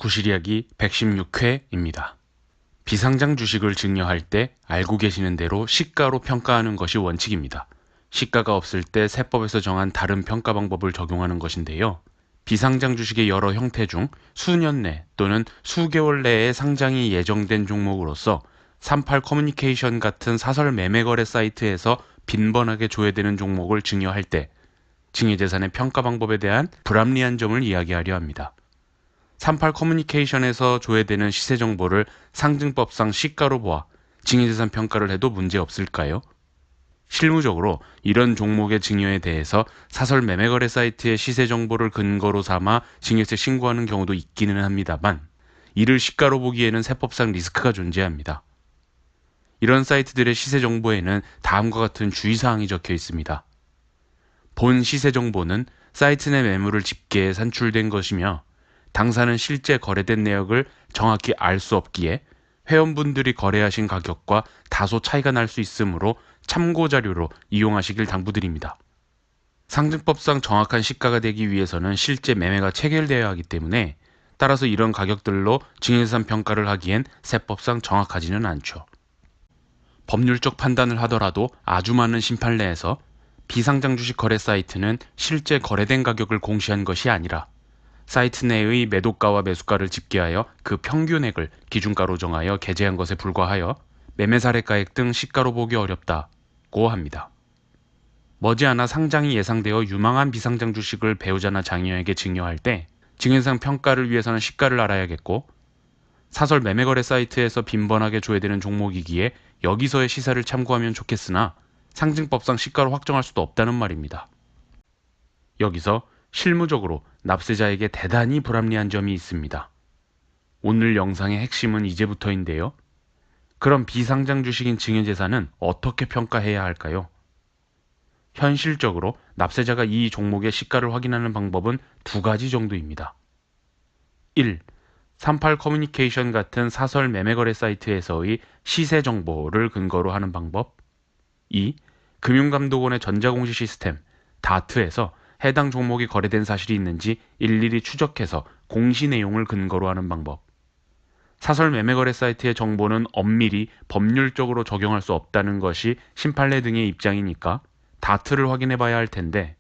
구실이야기 116회입니다. 비상장 주식을 증여할 때 알고 계시는 대로 시가로 평가하는 것이 원칙입니다. 시가가 없을 때 세법에서 정한 다른 평가 방법을 적용하는 것인데요. 비상장 주식의 여러 형태 중 수년 내 또는 수개월 내에 상장이 예정된 종목으로서 38 커뮤니케이션 같은 사설 매매 거래 사이트에서 빈번하게 조회되는 종목을 증여할 때 증여재산의 평가 방법에 대한 불합리한 점을 이야기하려 합니다. 38 커뮤니케이션에서 조회되는 시세 정보를 상증법상 시가로 보아 증여재산 평가를 해도 문제 없을까요? 실무적으로 이런 종목의 증여에 대해서 사설 매매거래 사이트의 시세 정보를 근거로 삼아 증여세 신고하는 경우도 있기는 합니다만 이를 시가로 보기에는 세법상 리스크가 존재합니다. 이런 사이트들의 시세 정보에는 다음과 같은 주의사항이 적혀 있습니다. 본 시세 정보는 사이트 내 매물을 집계해 산출된 것이며 당사는 실제 거래된 내역을 정확히 알 수 없기에 회원분들이 거래하신 가격과 다소 차이가 날 수 있으므로 참고 자료로 이용하시길 당부드립니다. 상증법상 정확한 시가가 되기 위해서는 실제 매매가 체결되어야 하기 때문에 따라서 이런 가격들로 증여재산 평가를 하기엔 세법상 정확하지는 않죠. 법률적 판단을 하더라도 아주 많은 심판례에서 비상장 주식 거래 사이트는 실제 거래된 가격을 공시한 것이 아니라 사이트 내의 매도가와 매수가를 집계하여 그 평균액을 기준가로 정하여 게재한 것에 불과하여 매매 사례가액 등 시가로 보기 어렵다고 합니다. 머지않아 상장이 예상되어 유망한 비상장 주식을 배우자나 장녀에게 증여할 때 증여재산 평가를 위해서는 시가를 알아야겠고 사설 매매거래 사이트에서 빈번하게 조회되는 종목이기에 여기서의 시세를 참고하면 좋겠으나 상증법상 시가로 확정할 수도 없다는 말입니다. 여기서 실무적으로 납세자에게 대단히 불합리한 점이 있습니다. 오늘 영상의 핵심은 이제부터인데요. 그럼 비상장 주식인 증여재산은 어떻게 평가해야 할까요? 현실적으로 납세자가 이 종목의 시가를 확인하는 방법은 두 가지 정도입니다. 1. 38 커뮤니케이션 같은 사설 매매거래 사이트에서의 시세 정보를 근거로 하는 방법. 2. 금융감독원의 전자공시 시스템 다트에서 해당 종목이 거래된 사실이 있는지 일일이 추적해서 공시 내용을 근거로 하는 방법. 사설 매매거래 사이트의 정보는 엄밀히 법률적으로 적용할 수 없다는 것이 심판례 등의 입장이니까 다트를 확인해 봐야 할 텐데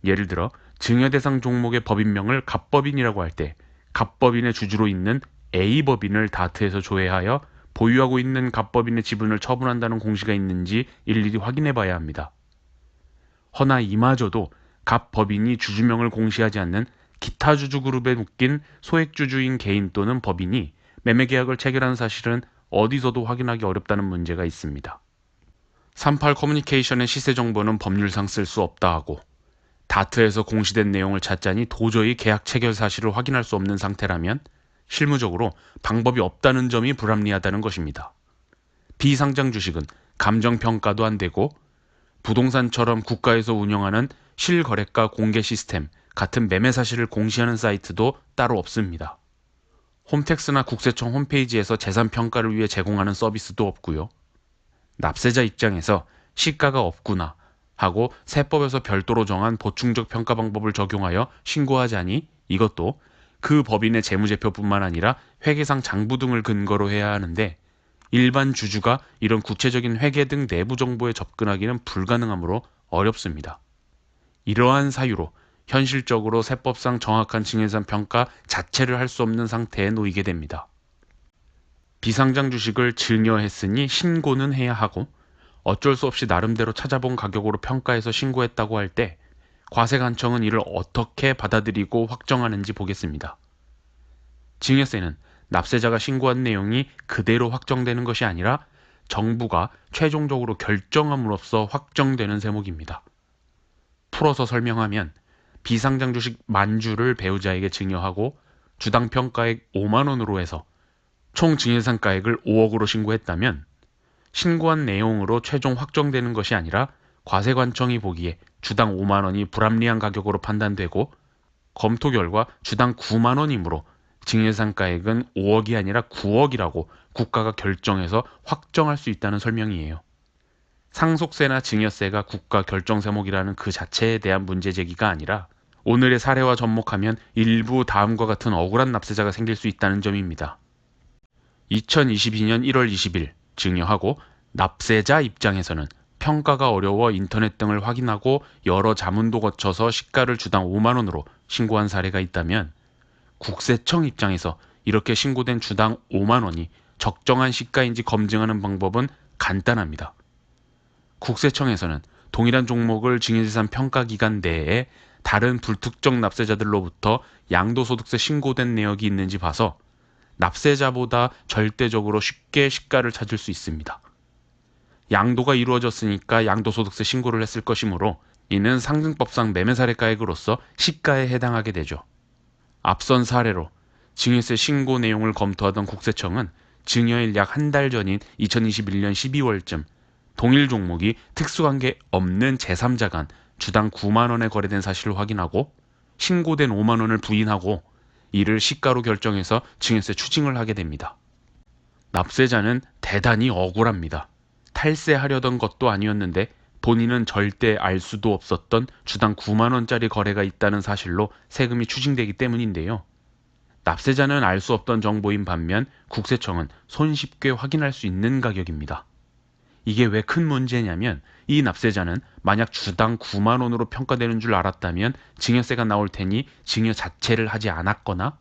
예를 들어 증여대상 종목의 법인명을 갑법인이라고 할 때 갑법인의 주주로 있는 A법인을 다트에서 조회하여 보유하고 있는 갑법인의 지분을 처분한다는 공시가 있는지 일일이 확인해 봐야 합니다. 허나 이마저도 갑법인이 주주명을 공시하지 않는 기타 주주그룹에 묶인 소액주주인 개인 또는 법인이 매매계약을 체결한 사실은 어디서도 확인하기 어렵다는 문제가 있습니다. 38 커뮤니케이션의 시세 정보는 법률상 쓸 수 없다 하고 다트에서 공시된 내용을 찾자니 도저히 계약 체결 사실을 확인할 수 없는 상태라면 실무적으로 방법이 없다는 점이 불합리하다는 것입니다. 비상장 주식은 감정평가도 안 되고 부동산처럼 국가에서 운영하는 실거래가 공개 시스템 같은 매매 사실을 공시하는 사이트도 따로 없습니다. 홈택스나 국세청 홈페이지에서 재산 평가를 위해 제공하는 서비스도 없고요. 납세자 입장에서 시가가 없구나 하고 세법에서 별도로 정한 보충적 평가 방법을 적용하여 신고하자니 이것도 그 법인의 재무제표뿐만 아니라 회계상 장부 등을 근거로 해야 하는데 일반 주주가 이런 구체적인 회계 등 내부 정보에 접근하기는 불가능하므로 어렵습니다. 이러한 사유로 현실적으로 세법상 정확한 증여재산 평가 자체를 할 수 없는 상태에 놓이게 됩니다. 비상장 주식을 증여했으니 신고는 해야 하고 어쩔 수 없이 나름대로 찾아본 가격으로 평가해서 신고했다고 할 때 과세관청은 이를 어떻게 받아들이고 확정하는지 보겠습니다. 증여세는 납세자가 신고한 내용이 그대로 확정되는 것이 아니라 정부가 최종적으로 결정함으로써 확정되는 세목입니다. 풀어서 설명하면 비상장 주식 만주를 배우자에게 증여하고 주당 평가액 5만 원으로 해서 총 증여재산가액을 5억으로 신고했다면 신고한 내용으로 최종 확정되는 것이 아니라 과세관청이 보기에 주당 5만 원이 불합리한 가격으로 판단되고 검토 결과 주당 9만 원이므로 증여재산가액은 5억이 아니라 9억이라고 국가가 결정해서 확정할 수 있다는 설명이에요. 상속세나 증여세가 국가 결정 세목이라는 그 자체에 대한 문제 제기가 아니라 오늘의 사례와 접목하면 일부 다음과 같은 억울한 납세자가 생길 수 있다는 점입니다. 2022년 1월 20일 증여하고 납세자 입장에서는 평가가 어려워 인터넷 등을 확인하고 여러 자문도 거쳐서 시가를 주당 5만 원으로 신고한 사례가 있다면 국세청 입장에서 이렇게 신고된 주당 5만 원이 적정한 시가인지 검증하는 방법은 간단합니다. 국세청에서는 동일한 종목을 증여재산 평가기간 내에 다른 불특정 납세자들로부터 양도소득세 신고된 내역이 있는지 봐서 납세자보다 절대적으로 쉽게 시가를 찾을 수 있습니다. 양도가 이루어졌으니까 양도소득세 신고를 했을 것이므로 이는 상증법상 매매사례가액으로서 시가에 해당하게 되죠. 앞선 사례로 증여세 신고 내용을 검토하던 국세청은 증여일 약 한 달 전인 2021년 12월쯤 동일 종목이 특수관계 없는 제3자 간 주당 9만 원에 거래된 사실을 확인하고 신고된 5만 원을 부인하고 이를 시가로 결정해서 증여세 추징을 하게 됩니다. 납세자는 대단히 억울합니다. 탈세하려던 것도 아니었는데 본인은 절대 알 수도 없었던 주당 9만 원짜리 거래가 있다는 사실로 세금이 추징되기 때문인데요. 납세자는 알 수 없던 정보인 반면 국세청은 손쉽게 확인할 수 있는 가격입니다. 이게 왜 큰 문제냐면 이 납세자는 만약 주당 9만 원으로 평가되는 줄 알았다면 증여세가 나올 테니 증여 자체를 하지 않았거나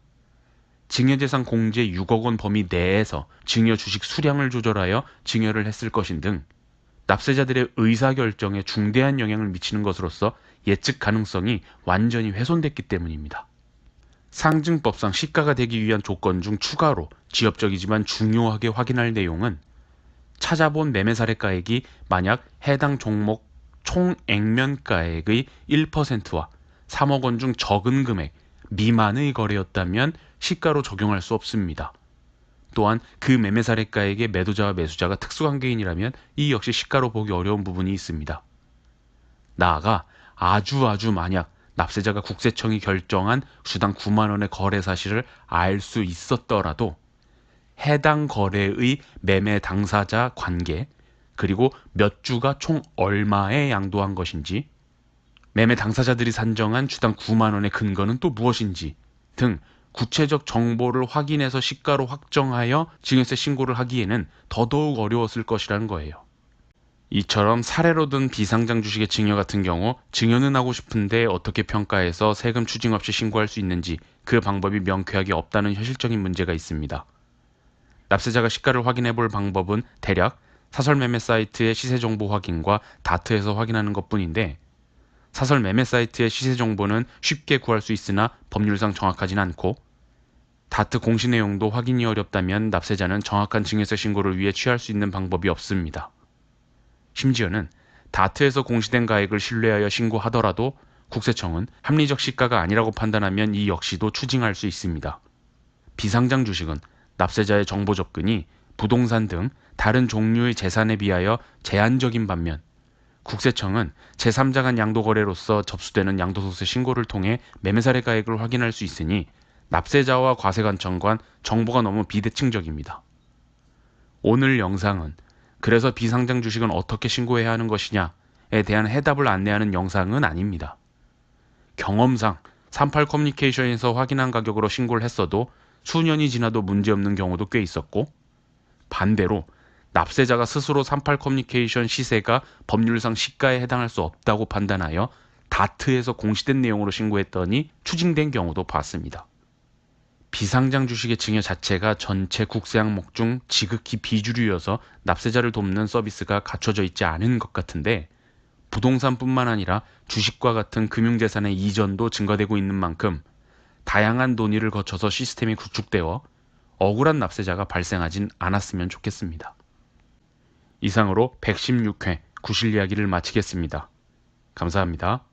증여재산 공제 6억 원 범위 내에서 증여 주식 수량을 조절하여 증여를 했을 것인 등 납세자들의 의사결정에 중대한 영향을 미치는 것으로서 예측 가능성이 완전히 훼손됐기 때문입니다. 상증법상 시가가 되기 위한 조건 중 추가로 지엽적이지만 중요하게 확인할 내용은 찾아본 매매사례가액이 만약 해당 종목 총액면가액의 1%와 3억 원 중 적은 금액 미만의 거래였다면 시가로 적용할 수 없습니다. 또한 그 매매사례가액의 매도자와 매수자가 특수관계인이라면 이 역시 시가로 보기 어려운 부분이 있습니다. 나아가 아주 만약 납세자가 국세청이 결정한 주당 9만 원의 거래 사실을 알 수 있었더라도 해당 거래의 매매 당사자 관계, 그리고 몇 주가 총 얼마에 양도한 것인지, 매매 당사자들이 산정한 주당 9만 원의 근거는 또 무엇인지 등 구체적 정보를 확인해서 시가로 확정하여 증여세 신고를 하기에는 더더욱 어려웠을 것이라는 거예요. 이처럼 사례로 든 비상장 주식의 증여 같은 경우 증여는 하고 싶은데 어떻게 평가해서 세금 추징 없이 신고할 수 있는지 그 방법이 명쾌하게 없다는 현실적인 문제가 있습니다. 납세자가 시가를 확인해 볼 방법은 대략 사설 매매 사이트의 시세 정보 확인과 다트에서 확인하는 것뿐인데 사설 매매 사이트의 시세 정보는 쉽게 구할 수 있으나 법률상 정확하진 않고 다트 공시 내용도 확인이 어렵다면 납세자는 정확한 증여세 신고를 위해 취할 수 있는 방법이 없습니다. 심지어는 다트에서 공시된 가액을 신뢰하여 신고하더라도 국세청은 합리적 시가가 아니라고 판단하면 이 역시도 추징할 수 있습니다. 비상장 주식은 납세자의 정보 접근이 부동산 등 다른 종류의 재산에 비하여 제한적인 반면 국세청은 제3자 간 양도거래로서 접수되는 양도소득세 신고를 통해 매매사례가액을 확인할 수 있으니 납세자와 과세관청 간 정보가 너무 비대칭적입니다. 오늘 영상은 그래서 비상장 주식은 어떻게 신고해야 하는 것이냐에 대한 해답을 안내하는 영상은 아닙니다. 경험상 38 커뮤니케이션에서 확인한 가격으로 신고를 했어도 수년이 지나도 문제없는 경우도 꽤 있었고, 반대로 납세자가 스스로 38 커뮤니케이션 시세가 법률상 시가에 해당할 수 없다고 판단하여 다트에서 공시된 내용으로 신고했더니 추징된 경우도 봤습니다. 비상장 주식의 증여 자체가 전체 국세 항목 중 지극히 비주류여서 납세자를 돕는 서비스가 갖춰져 있지 않은 것 같은데, 부동산뿐만 아니라 주식과 같은 금융재산의 이전도 증가되고 있는 만큼 다양한 논의를 거쳐서 시스템이 구축되어 억울한 납세자가 발생하진 않았으면 좋겠습니다. 이상으로 116회 구실 이야기를 마치겠습니다. 감사합니다.